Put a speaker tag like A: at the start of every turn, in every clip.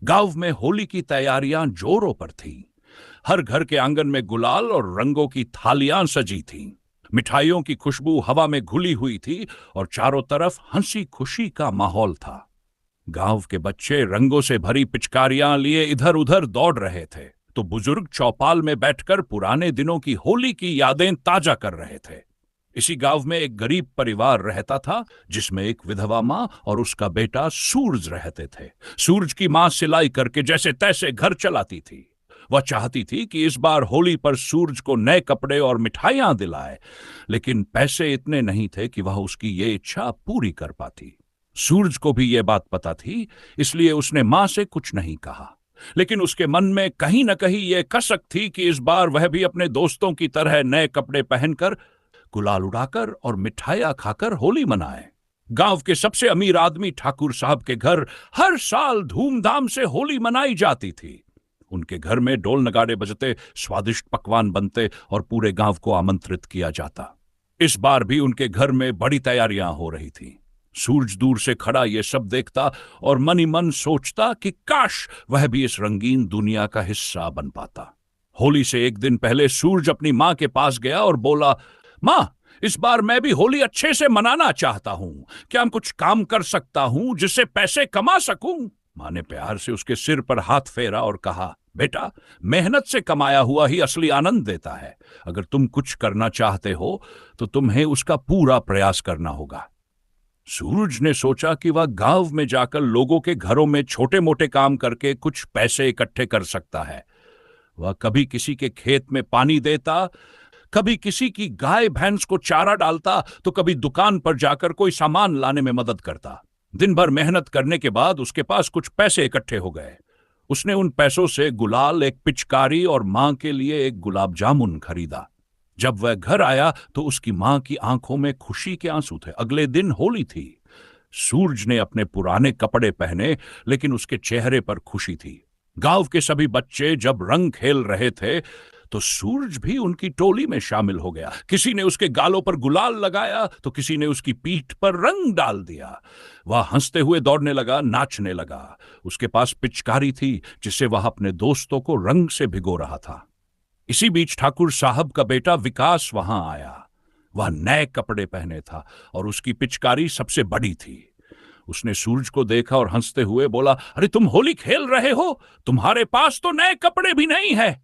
A: गांव में होली की तैयारियां जोरों पर थीं। हर घर के आंगन में गुलाल और रंगों की थालियां सजी थीं। मिठाइयों की खुशबू हवा में घुली हुई थी और चारों तरफ हंसी खुशी का माहौल था। गांव के बच्चे रंगों से भरी पिचकारियां लिए इधर उधर दौड़ रहे थे, तो बुजुर्ग चौपाल में बैठकर पुराने दिनों की होली की यादें ताजा कर रहे थे। इसी गांव में एक गरीब परिवार रहता था, जिसमें एक विधवा मां और उसका बेटा सूरज रहते थे। सूरज की मां सिलाई करके जैसे तैसे घर चलाती थी। वह चाहती थी कि इस बार होली पर सूरज को नए कपड़े और मिठाइयां दिलाए, लेकिन पैसे इतने नहीं थे कि वह उसकी ये इच्छा पूरी कर पाती। सूरज को भी यह बात पता थी, इसलिए उसने मां से कुछ नहीं कहा। लेकिन उसके मन में कहीं न कहीं यह कसक थी कि इस बार वह भी अपने दोस्तों की तरह नए कपड़े पहनकर, गुलाल उड़ाकर और मिठाइयां खाकर होली मनाए। गांव के सबसे अमीर आदमी ठाकुर साहब के घर हर साल धूमधाम से होली मनाई जाती थी। उनके घर में ढोल नगाड़े बजते, स्वादिष्ट पकवान बनते और पूरे गांव को आमंत्रित किया जाता। इस बार भी उनके घर में बड़ी तैयारियां हो रही थीं। सूरज दूर से खड़ा ये सब देखता और मन ही मन सोचता कि काश वह भी इस रंगीन दुनिया का हिस्सा बन पाता। होली से एक दिन पहले सूरज अपनी मां के पास गया और बोला, मां, इस बार मैं भी होली अच्छे से मनाना चाहता हूं। क्या हम कुछ काम कर सकता हूं जिससे पैसे कमा सकूं? मां ने प्यार से उसके सिर पर हाथ फेरा और कहा, बेटा, मेहनत से कमाया हुआ ही असली आनंद देता है। अगर तुम कुछ करना चाहते हो तो तुम्हें उसका पूरा प्रयास करना होगा। सूरज ने सोचा कि वह गांव में जाकर लोगों के घरों में छोटे मोटे काम करके कुछ पैसे इकट्ठे कर सकता है। वह कभी किसी के खेत में पानी देता, कभी किसी की गाय भैंस को चारा डालता, तो कभी दुकान पर जाकर कोई सामान लाने में मदद करता। दिन भर मेहनत करने के बाद उसके पास कुछ पैसे इकट्ठे हो गए। उसने उन पैसों से गुलाल, एक पिचकारी और मां के लिए एक गुलाब जामुन खरीदा। जब वह घर आया तो उसकी मां की आंखों में खुशी के आंसू थे। अगले दिन होली थी। सूरज ने अपने पुराने कपड़े पहने, लेकिन उसके चेहरे पर खुशी थी। गांव के सभी बच्चे जब रंग खेल रहे थे तो सूरज भी उनकी टोली में शामिल हो गया। किसी ने उसके गालों पर गुलाल लगाया तो किसी ने उसकी पीठ पर रंग डाल दिया। वह हंसते हुए दौड़ने लगा, नाचने लगा। उसके पास पिचकारी थी जिससे वह अपने दोस्तों को रंग से भिगो रहा था। इसी बीच ठाकुर साहब का बेटा विकास वहां आया। वह नए कपड़े पहने था और उसकी पिचकारी सबसे बड़ी थी। उसने सूरज को देखा और हंसते हुए बोला, अरे तुम होली खेल रहे हो? तुम्हारे पास तो नए कपड़े भी नहीं है।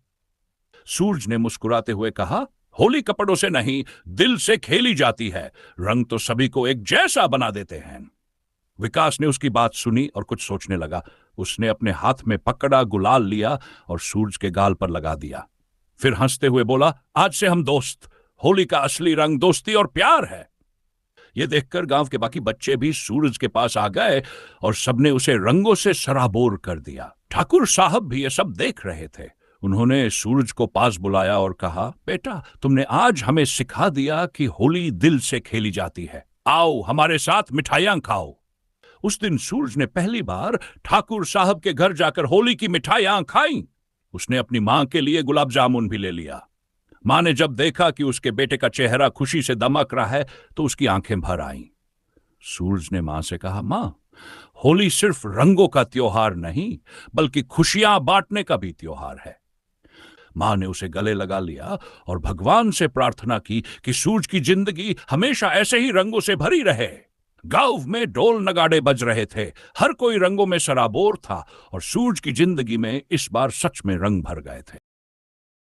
A: सूरज ने मुस्कुराते हुए कहा, होली कपड़ों से नहीं, दिल से खेली जाती है। रंग तो सभी को एक जैसा बना देते हैं। विकास ने उसकी बात सुनी और कुछ सोचने लगा। उसने अपने हाथ में पकड़ा गुलाल लिया और सूरज के गाल पर लगा दिया। फिर हंसते हुए बोला, आज से हम दोस्त। होली का असली रंग दोस्ती और प्यार है। यह देखकर गांव के बाकी बच्चे भी सूरज के पास आ गए और सबने उसे रंगों से सराबोर कर दिया। ठाकुर साहब भी ये सब देख रहे थे। उन्होंने सूरज को पास बुलाया और कहा, बेटा, तुमने आज हमें सिखा दिया कि होली दिल से खेली जाती है। आओ हमारे साथ मिठाइयां खाओ। उस दिन सूरज ने पहली बार ठाकुर साहब के घर जाकर होली की मिठाइयां खाई। उसने अपनी मां के लिए गुलाब जामुन भी ले लिया। मां ने जब देखा कि उसके बेटे का चेहरा खुशी से दमक रहा है तो उसकी आंखें भर आईं। सूरज ने मां से कहा, मां, होली सिर्फ रंगों का त्योहार नहीं, बल्कि खुशियां बांटने का भी त्योहार है। मां ने उसे गले लगा लिया और भगवान से प्रार्थना की कि सूरज की जिंदगी हमेशा ऐसे ही रंगों से भरी रहे। गांव में ढोल नगाड़े बज रहे थे। हर कोई रंगों में सराबोर था और सूरज की जिंदगी में इस बार सच में रंग भर गए थे।